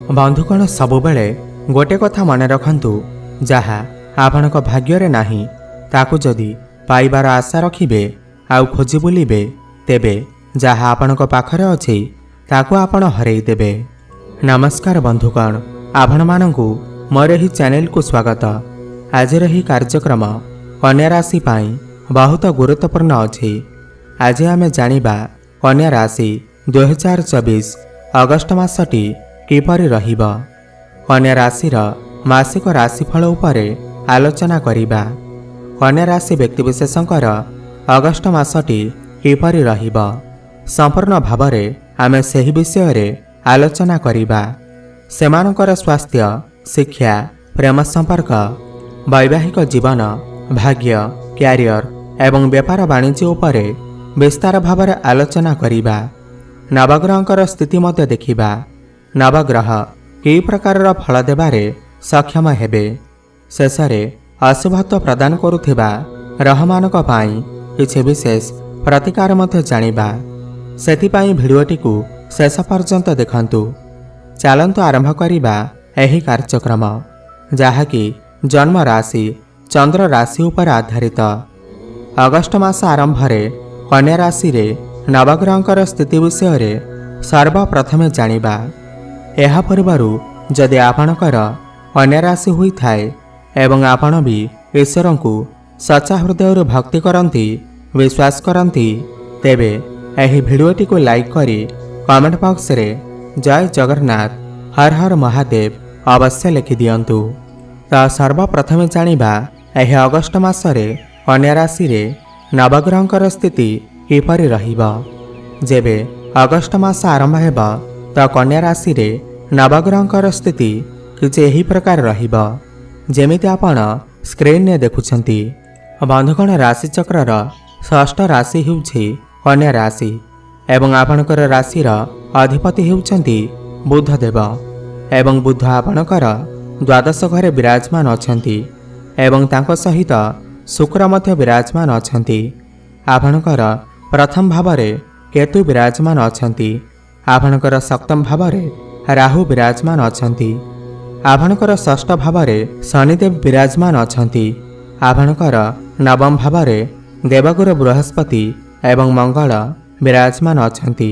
बंधुगण सबुबेले गोटे कथा मन रखंतु, जहा आपणक भाग्ୟରେ ନାହିଁ ताकू जदि पाइबार आशा रखिबे आउ खोजी बुलिबे तेबे जहा आपणक पाखरे अछि ताकू आपण हरेई देबे। नमस्कार बंधुगण, आपण मानंकु मोर एही चैनल को स्वागत। आज ही कार्यक्रम कन्या राशि पाई बहुत गुरुत्वपूर्ण अछि। आज आमे जानिबा कन्या राशि 2024 अगस्ट मासटी किपरि रहिबा। कन्या राशि मासिक राशिफल उपरे आलोचना करिबा। कन्या राशि व्यक्तिविशेषंकर अगस्ट मासटी किपरि रहिबा संपूर्ण भावरे आमे सेही विषय रे आलोचना करिबा। सेमानकर स्वास्थ्य, शिक्षा, प्रेम संपर्क, वैवाहिक जीवन, भाग्य, क्यारियर एवं व्यापार वाणिज्य उपरे विस्तार भावरे आलोचना करिबा। नवग्रहंकर स्थिति मध्य देखिबा। नवग्रह कि प्रकार फल देबारे सक्षम हेबे। शेषरे अशुभत्व प्रदान करुथिबा ग्रहमानक पाई किछि विशेष प्रतिकार मध्य जानिबा। सेथिपाई भिडियोटी को शेष पर्यंत देखंतु। चलंतु आरंभ करिबा एही कार्यक्रम, जहाँकि जन्म राशि चंद्र राशि उपर आधारित। अगस्ट मास आरंभ कन्या राशि रे नवग्रहंकर स्थिति विषय रे सर्वप्रथमे जानिबा। एहा पूर्वरु जदि आपणकर कन्या राशि हुई थाए एवं आपण भी ईश्वर को सच्चा हृदय भक्ति करती, विश्वास करती, तेबे एही भिडियोटी को लाइक करी कमेंट बॉक्स रे जय जगन्नाथ, हर हर महादेव अवश्य लिखि दियंतु। तो सर्वप्रथमे जानिबा एही अगस्ट मासरे कन्या राशि रे नवग्रहंकर स्थिति किपरि रहिबा। जेबे अगस्ट मास आरंभ हेबा तो कन्या राशि रे नवग्रहंकर स्थिति किछि एही प्रकार रहिबा जेमिति आपण स्क्रीन ने देखुछंती। बंधुगण, राशि चक्रर षष्ठ राशि हेउछि कन्या राशि एवं आपणकर राशिर अधिपति हेउछंती बुध देव एवं बुध आपणकर द्वादश घरे विराजमान अछंती एवं तांको सहित शुक्र मध्य विराजमान अछंती। आपणकर प्रथम भावरे केतु विराजमान अछंती। आपणकर सप्तम भावरे राहु विराजमान अछंती। आपणकर षष्ठ भावरे शनिदेव विराजमान अछंती। आपणकर नवम भावरे देवगुरु बृहस्पति एवं मंगल विराजमान अछंती।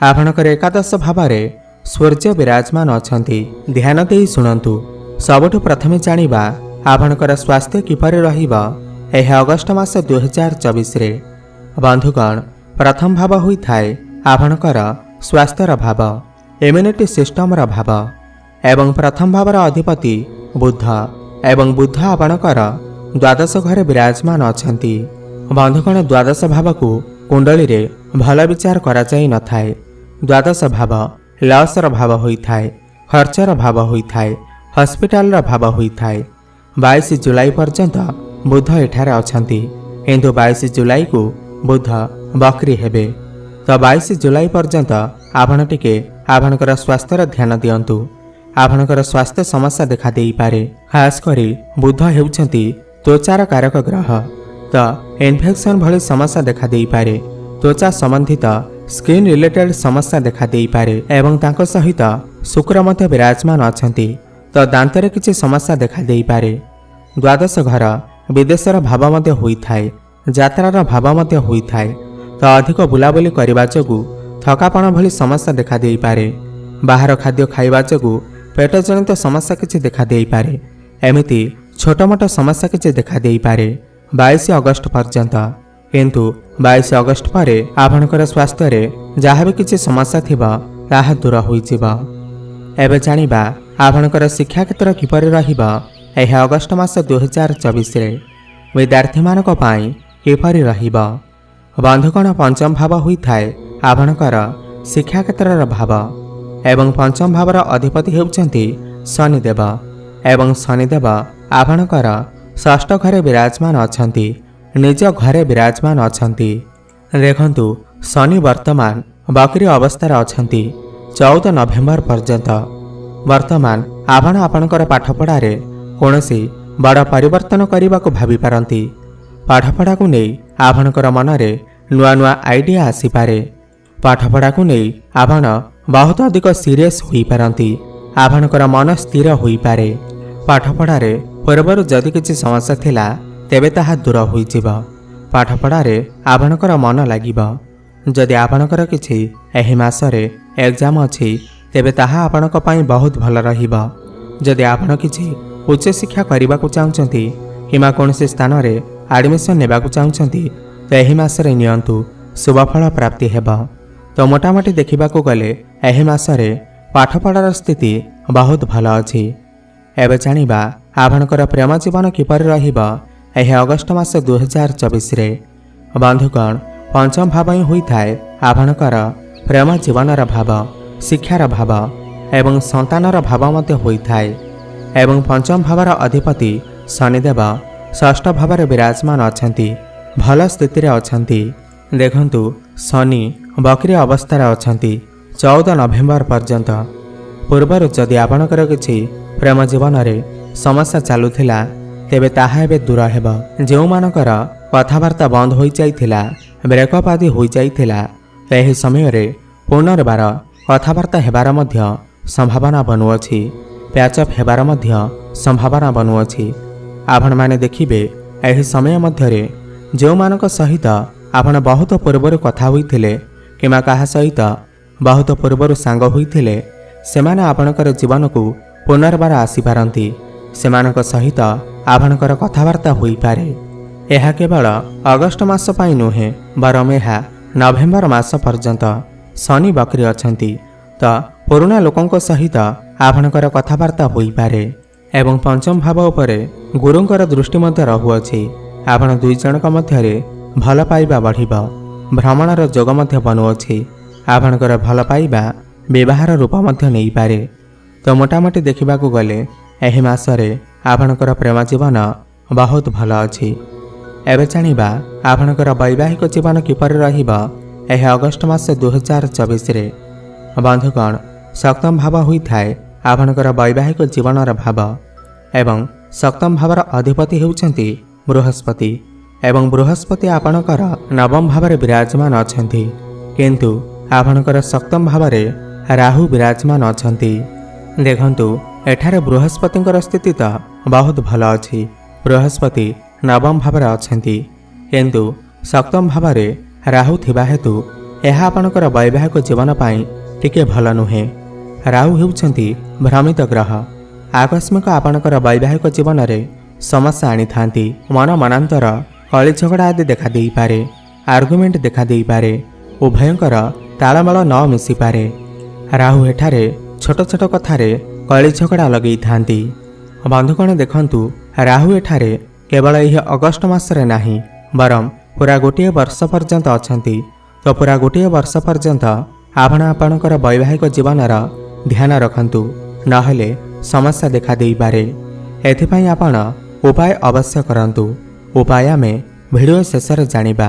आपणकर एकादश भावरे सूर्य विराजमान अछंती। ध्यान देई सुनंतु। सबुठु प्रथमे जानिबा आपणकर स्वास्थ्य किपरि रहिबा एही अगस्ट मास 2024 रे। बंधुगण, प्रथम भाव हुई थाए आपणकर स्वास्थ्यर भाव, इम्यूनिटी सिस्टम भाव एवं प्रथम भावर अधिपति बुध एवं बुध आपणकर द्वादश घरे विराजमान अछंती। बंधुगण, द्वादश भाव को कुंडली रे भल विचार करा जाई न थाए। द्वादश भाव लसर भाव होई थाए, खर्चर भाव होई थाए, हॉस्पिटल भाव होई थाए। 22 जुलाई पर्यंत बुध एठारे अछंती, किंतु 22 जुलाई को बुध बकरी हेबे। तो 22 जुलाई पर्यंत आपण टिके आपणकर स्वास्थ्यर ध्यान दियंतु। आपणकर स्वास्थ्य समस्या देखा देई पारे। खास करी बुध हेउछंती त्वचार कारक ग्रह, तो इन्फेक्शन भली समस्या देखा देई पारे। त्वचा संबंधित स्किन रिलेटेड समस्या देखा देई पारे एवं तांको सहित शुक्र मध्य विराजमान अछंती, तो दांतरे किछि समस्या देखा देई पारे। द्वादश घर विदेशर भाव मध्य होई थाए, यात्रार भाव मध्य होई थाए, तो अधिक बुलाबुली करबा जोगु थकापण भली समस्या देखा देई पारे। बाहर खाद्य खाइबा जोगु पेट जनित समस्या किछि देखा देई पारे। एमिति छोट मोट समस्या किछि देखा देई पारे 22 अगस्त पर्यंत। किंतु 22 अगस्त परे आपणकर स्वास्थ्य रे जहाँ भी किछि समस्या थिबा ताहा दूर होई जिबा। एबे जानिबा आपणकर शिक्षा क्षेत्र किपरि रहिबा एही अगस्ट मास 2024 रे विद्यार्थी मानक पाई किपरि रहिबा। बंधुगण, पंचम भाव हुई थाए आपणकर शिक्षा क्षेत्र भाव एवं पंचम भावर अधिपति हेउछंती शनिदेव एवं शनिदेव आपणकर षष्ठ घरे विराजमान अछंती, निज घरे विराजमान अछंती। देखंतु, शनि वर्तमान बकरी अवस्थार अछंती 14 नवेम्बर पर्यंत। वर्तमान आपण आपणकर पाठपढ़ारे कौनसी बड़ परिवर्तन करने को भावी पारंती। पाठपढ़ा को नहीं आपणकर मनरे नुआ नुआ आइडिया आसीपारे। पाठपढ़ा को नहीं आपण बहुत अधिक सीरियस होई पारंती आपणकर मन स्थिर होई पारे। पाठपढ़ारे पूर्वर जदि किछि समस्या थिला तेबे ताहा दूर होइजिब। पाठपढ़ारे आपणकर मन लागिब। जदि आपणकर किछि एही मासरे एग्जाम अछि तेबे ताहा आपणक पई बहुत भल रहिब। जदि आपण किछि उच्च शिक्षा करबाकू चाहुचंती किमा कोनोसी स्थान रे एडमिशन नेबाकू चाहुचंती तो एही मासरे नियंतु शुभफल प्राप्ति हेब। तो मोटामोटी देखिबाकू गले एही मासरे पाठपढ़ार स्थिति बहुत भल अछि। एबे जानिबा आपणकर प्रेम जीवन किपर रहिब एही अगस्त मास 2024 रे। बंधुगण पंचम भाव ही होई थाए आपणकर प्रेम जीवनर भाव, शिक्षार भाव एवं संतानर भाव मध्य होई थाए। एवं पंचम भावर अधिपति शनिदेव षष्ठ भाव विराजमान अछंती, भल स्थिति अछंती। देखंतु शनि बकरी अवस्थार अछंती 14 नवेम्बर पर्यंत। पूर्वर जदि आपणकर किछि प्रेम जीवन रे समस्या चालुथिला तेबे ताहा एबे दूर हेब। जेउ मानकर कथावार्ता बंद होई जाइथिला, ब्रेकअप आदि होई जाइथिला, एही समय रे पुनर्बार कथावार्ता हेबार मध्य संभावना बनुअछि। प्याचअप हेबार मध्य संभावना बनुअछि। आपण माने देखिबे एही समय मध्यरे जेउ मानक सहित आपण बहुत पूर्वर कथा होइथिले किमा काहा सहित बहुत पूर्वर सांग होइथिले सेमाने आपणकर जीवन को पुनर्बार आसी पारंती। सेमानक सहित आपणकर कथावार्ता होई पारे। एहा केवल अगस्त मास पाई नुहे बरम एहा नवेम्बर मास पर्यंत शनि बकरी अछंती। तो पुरुणा लोकंक सहित आपणकर कथावार्ता होई पारे। एवं पंचम भाव उपरे गुरुंकर दृष्टि मध्य रहुअछि। आपण दुई जनक मध्यरे भल पाइबा बढ़िब। भ्रमणर जोग मध्य बनुअछि। आपणकर भल पाइबा विवाहर रूप मध्य नहीं पारे। तो मोटामोटी देखिबाकू गले एही मासरे आपणकर प्रेम जीवन बहुत भल अछि। एबे जानिबा आपणकर वैवाहिक जीवन किपर रहिब एही अगस्त मास 2024 रे। बंधुगण सप्तम भाव होई थाए आपणकर वैवाहिक जीवनर भाव एवं सप्तम भावर अधिपति हेउछंती बृहस्पति। एवं बृहस्पति आपणकर नवम भावरे विराजमान अछंती, किंतु आपणकर सप्तम भावरे राहु विराजमान अछंती। देखंतु एठारे बृहस्पतिंकर स्थिति तो बहुत भल अछि। बृहस्पति नवम भावरे अछंती, किंतु सप्तम भावरे राहु थिबा हेतु एहा आपणकर वैवाहिक जीवन पाई टिके भल नुहे। राहु हेउछंती भ्रमित ग्रह। आकस्मिक आपणकर वैवाहिक जीवन रे समस्या आनी थांती। मन मनांतर कଳି झगड़ा आदि देखा देई पारे। आर्गुमेंट देखा देई पारे। उभयंकर तालमेल न मिसी पारे। राहु एठारे छोट छोट कथारे कଳି झगड़ा लगेई थांती। बंधुगण देखंतु राहु एठारे केवल यह अगस्त मासरे नाही बरम पूरा गोटे वर्ष पर्यंत अछंती। तो पूरा गोटे वर्ष पर्यंत आपण आपणकर वैवाहिक जीवनर ध्यान रखंतु, नहेले समस्या देखा देई पारे। एथिपाई आपण उपाय अवश्य करंतु। उपाय आमे भिडियो शेष रे जानिबा।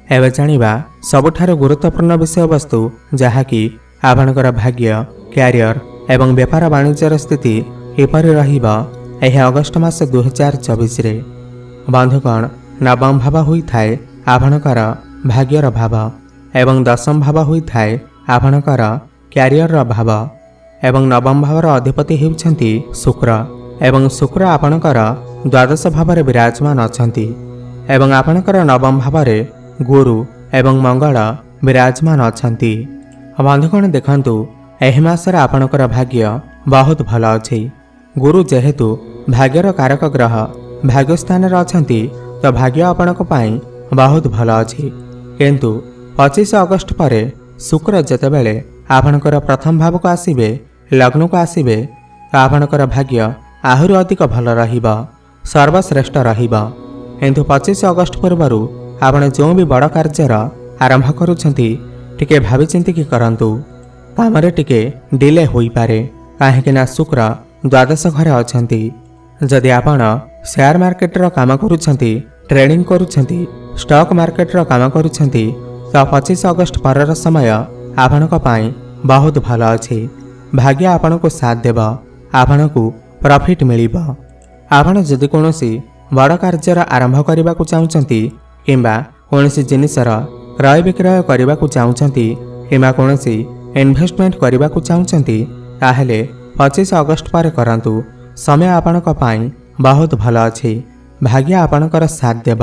एबे जानिबा सबुठारु गुरुत्वपूर्ण विषय वस्तु जहाँकि आपणकर भाग्य, क्यारियर एवं व्यापार वाणिज्यर स्थिति किपरि रहिब एही अगस्त मास 2024 रे। बंधुगण नवम भाव होई थाए आपणकर भाग्यर भाव एवं दशम भाव होई थाए आपणकर क्यारियर भाव। एवं नवम भावर अधिपति हेउछंती शुक्र। एवं शुक्र आपणकर द्वादश भावरे विराजमान अछंती। एवं आपणकर नवम भावरे गुरु एवं मंगल विराजमान अछंती। बंधुगण देखंतु एही मासरे आपणकर भाग्य बहुत भल अछि। गुरु जेहेतु भाग्यर कारक ग्रह भाग्य स्थान रे अछंती तो भाग्य आपणक पाई बहुत भल अछि। किंतु 25 अगस्त परे शुक्र जेतेबेले आपणकर प्रथम भाव को आसीबे, लग्न को आसीबे, तो आपणकर भाग्य आहुरी अधिक भल रहिब, सर्वश्रेष्ठ रहिब। किंतु 25 अगस्त पूर्वरु आपण जो भी बड़ कार्यर आरंभ करुछंती टिके भाबी चिंतिकी करंतु। कामरे टिके डिले होई पारे, काहेकिना शुक्र द्वादश घरे अछंती। जदि आपण शेयर मार्केट रो काम करुछंती, ट्रेडिंग करुछंती, स्टॉक मार्केट रो काम करुछंती तो 25 अगस्त परर समय आपणक पाई बहुत भल अछि। भाग्य आपणको साथ देब, आपणको प्रॉफिट मिलिब। आपण जदि कोनोसी बड़ कार्यर आरंभ करबा को चाहुचंती किंबा कोनोसी जिनिसर क्रय विक्रय करबा को चाहुचंती किंबा कोनोसी इन्वेस्टमेंट करबा को चाहुचंती ताहेले 25 ଅଗଷ୍ଟ ପରେ କରନ୍ତୁ। ସମୟ ଆପଣଙ୍କ ପାଇଁ ବହୁତ ଭଲ ଅଛି। ଭାଗ୍ୟ ଆପଣଙ୍କର ସାଥ ଦେବ।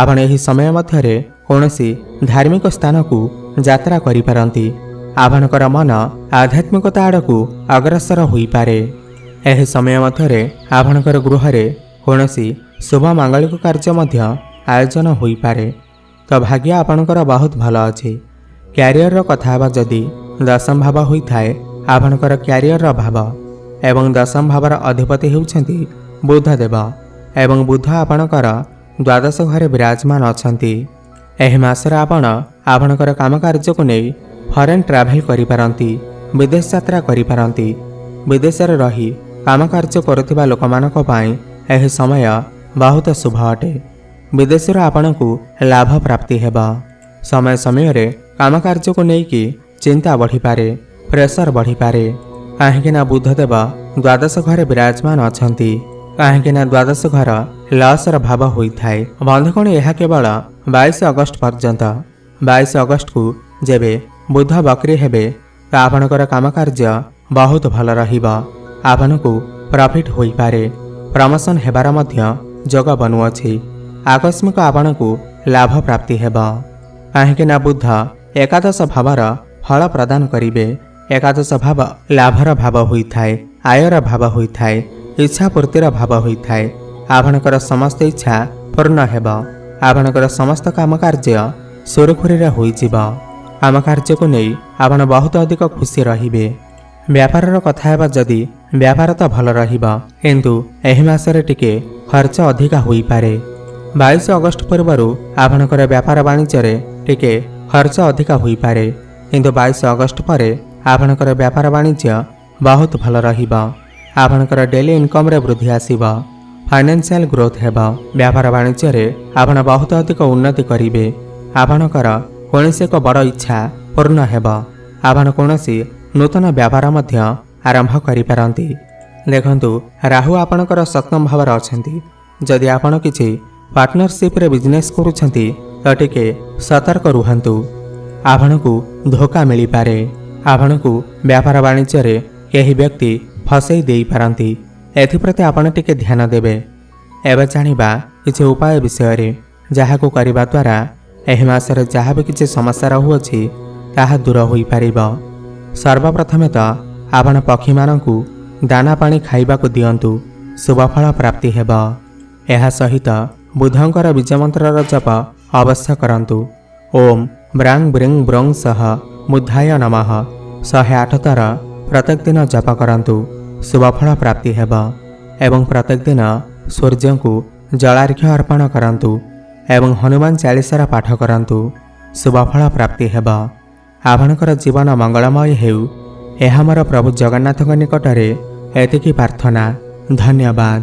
ଆପଣ ଏହି ସମୟ ମଧ୍ୟରେ କୌଣସି ଧାର୍ମିକ ସ୍ଥାନକୁ ଯାତ୍ରା କରିପାରନ୍ତି। ଆପଣଙ୍କର ମନ ଆଧ୍ୟାତ୍ମିକତା ଆଡ଼କୁ ଅଗ୍ରସର ହୋଇପାରେ। ଏହି ସମୟ ମଧ୍ୟରେ ଆପଣଙ୍କର ଗୃହରେ କୌଣସି ଶୁଭ ମାଙ୍ଗଳିକ କାର୍ଯ୍ୟ ମଧ୍ୟ ଆୟୋଜନ ହୋଇପାରେ। ତ ଭାଗ୍ୟ ଆପଣଙ୍କର ବହୁତ ଭଲ ଅଛି। କ୍ୟାରିୟରର କଥା ହେବା ଯଦି ଦଶମ ଭାବ ହୋଇଥାଏ ଆପଣଙ୍କର କ୍ୟାରିୟରର ଭାବ ଏବଂ ଦଶମ ଭାବର ଅଧିପତି ହେଉଛନ୍ତି ବୁଧ ଦେବ ଏବଂ ବୁଧ ଆପଣଙ୍କର ଦ୍ୱାଦଶ ଘରେ ବିରାଜମାନ ଅଛନ୍ତି। ଏହି ମାସରେ ଆପଣ ଆପଣଙ୍କର କାମକାର୍ଯ୍ୟକୁ ନେଇ ଫରେନ୍ ଟ୍ରାଭେଲ୍ କରିପାରନ୍ତି, ବିଦେଶ ଯାତ୍ରା କରିପାରନ୍ତି। ବିଦେଶରେ ରହି କାମକାର୍ଯ୍ୟ କରୁଥିବା ଲୋକମାନଙ୍କ ପାଇଁ ଏହି ସମୟ ବହୁତ ଶୁଭ ଅଟେ। ବିଦେଶରୁ ଆପଣଙ୍କୁ ଲାଭ ପ୍ରାପ୍ତି ହେବ। ସମୟ ସମୟରେ କାମକାର୍ଯ୍ୟକୁ ନେଇକି ଚିନ୍ତା ବଢ଼ିପାରେ, ପ୍ରେସର ବଢ଼ିପାରେ। କାହିଁକିନା ବୁଧ ଦେବ ଦ୍ୱାଦଶ ଘରେ ବିରାଜମାନ ଅଛନ୍ତି। କାହିଁକିନା ଦ୍ୱାଦଶ ଘର ଲସର ଭାବ ହୋଇଥାଏ। ବନ୍ଧୁଗଣ, ଏହା କେବଳ 22 ଅଗଷ୍ଟ ପର୍ଯ୍ୟନ୍ତ। 22 ଅଗଷ୍ଟକୁ ଯେବେ ବୁଧ ବକ୍ରି ହେବେ ତ ଆପଣଙ୍କର କାମକାର୍ଯ୍ୟ ବହୁତ ଭଲ ରହିବ। ଆପଣଙ୍କୁ ପ୍ରଫିଟ୍ ହୋଇପାରେ। ପ୍ରମୋସନ୍ ହେବାର ମଧ୍ୟ ଯୋଗ ବନୁଅଛି। ଆକସ୍ମିକ ଆପଣଙ୍କୁ ଲାଭ ପ୍ରାପ୍ତି ହେବ। କାହିଁକିନା ବୁଧ ଏକାଦଶ ଭାବର ଫଳ ପ୍ରଦାନ କରିବେ। ଏକାଦଶ ଭାବ ଲାଭର ଭାବ ହୋଇଥାଏ, ଆୟର ଭାବ ହୋଇଥାଏ, ଇଚ୍ଛା ପୂର୍ତ୍ତିର ଭାବ ହୋଇଥାଏ। ଆପଣଙ୍କର ସମସ୍ତ ଇଚ୍ଛା ପୂର୍ଣ୍ଣ ହେବ। ଆପଣଙ୍କର ସମସ୍ତ କାମକାର୍ଯ୍ୟ ସୁରୁଖୁରୁରେ ହୋଇଯିବ। କାମକାର୍ଯ୍ୟକୁ ନେଇ ଆପଣ ବହୁତ ଅଧିକ ଖୁସି ରହିବେ। ବ୍ୟାପାରର କଥା ହେବା ଯଦି ବ୍ୟାପାର ତ ଭଲ ରହିବ, କିନ୍ତୁ ଏହି ମାସରେ ଟିକେ ଖର୍ଚ୍ଚ ଅଧିକା ହୋଇପାରେ। 22 ଅଗଷ୍ଟ ପୂର୍ବରୁ ଆପଣଙ୍କର ବ୍ୟାପାର ବାଣିଜ୍ୟରେ ଟିକେ ଖର୍ଚ୍ଚ ଅଧିକା ହୋଇପାରେ, କିନ୍ତୁ 22 ଅଗଷ୍ଟ ପରେ ଆପଣଙ୍କର ବ୍ୟାପାର ବାଣିଜ୍ୟ ବହୁତ ଭଲ ରହିବ। ଆପଣଙ୍କର ଡେଲି ଇନକମ୍ରେ ବୃଦ୍ଧି ଆସିବ। ଫାଇନାନ୍ସିଆଲ ଗ୍ରୋଥ ହେବ। ବ୍ୟାପାର ବାଣିଜ୍ୟରେ ଆପଣ ବହୁତ ଅଧିକ ଉନ୍ନତି କରିବେ। ଆପଣଙ୍କର କୌଣସି ଏକ ବଡ଼ ଇଚ୍ଛା ପୂର୍ଣ୍ଣ ହେବ। ଆପଣ କୌଣସି ନୂତନ ବ୍ୟାପାର ମଧ୍ୟ ଆରମ୍ଭ କରିପାରନ୍ତି। ଦେଖନ୍ତୁ, ରାହୁ ଆପଣଙ୍କର ସପ୍ତମ ଭାବରେ ଅଛନ୍ତି। ଯଦି ଆପଣ କିଛି ପାର୍ଟନରସିପ୍ରେ ବିଜନେସ୍ କରୁଛନ୍ତି ତ ଟିକେ ସତର୍କ ରୁହନ୍ତୁ। ଆପଣଙ୍କୁ ଧୋକା ମିଳିପାରେ। ଆପଣଙ୍କୁ ବ୍ୟାପାର ବାଣିଜ୍ୟରେ କେହି ବ୍ୟକ୍ତି ଫସେଇ ଦେଇପାରନ୍ତି। ଏଥିପ୍ରତି ଆପଣ ଟିକେ ଧ୍ୟାନ ଦେବେ। ଏବେ ଜାଣିବା କିଛି ଉପାୟ ବିଷୟରେ, ଯାହାକୁ କରିବା ଦ୍ୱାରା ଏହି ମାସରେ ଯାହା ବି କିଛି ସମସ୍ୟା ରହୁଅଛି ତାହା ଦୂର ହୋଇପାରିବ। ସର୍ବପ୍ରଥମେ ତ ଆପଣ ପକ୍ଷୀମାନଙ୍କୁ ଦାନା ପାଣି ଖାଇବାକୁ ଦିଅନ୍ତୁ। ଶୁଭଫଳ ପ୍ରାପ୍ତି ହେବ। ଏହା ସହିତ ବୁଧଙ୍କର ବୀଜମନ୍ତ୍ରର ଜପ ଅବଶ୍ୟ କରନ୍ତୁ। ଓମ୍ ବ୍ରାଂ ବ୍ରିଂ ବ୍ରଂ ସହ ବୁଦ୍ଧାୟ ନମଃ 108 ଥର ପ୍ରତ୍ୟେକ ଦିନ ଜପ କରନ୍ତୁ। ଶୁଭଫଳ ପ୍ରାପ୍ତି ହେବ। ଏବଂ ପ୍ରତ୍ୟେକ ଦିନ ସୂର୍ଯ୍ୟଙ୍କୁ ଜଳାର୍ଘ୍ୟ ଅର୍ପଣ କରନ୍ତୁ ଏବଂ ହନୁମାନ ଚାଳିଶାର ପାଠ କରନ୍ତୁ। ଶୁଭଫଳ ପ୍ରାପ୍ତି ହେବ। ଆପଣଙ୍କର ଜୀବନ ମଙ୍ଗଳମୟ ହେଉ, ଏହା ମୋର ପ୍ରଭୁ ଜଗନ୍ନାଥଙ୍କ ନିକଟରେ ଏତିକି ପ୍ରାର୍ଥନା। ଧନ୍ୟବାଦ।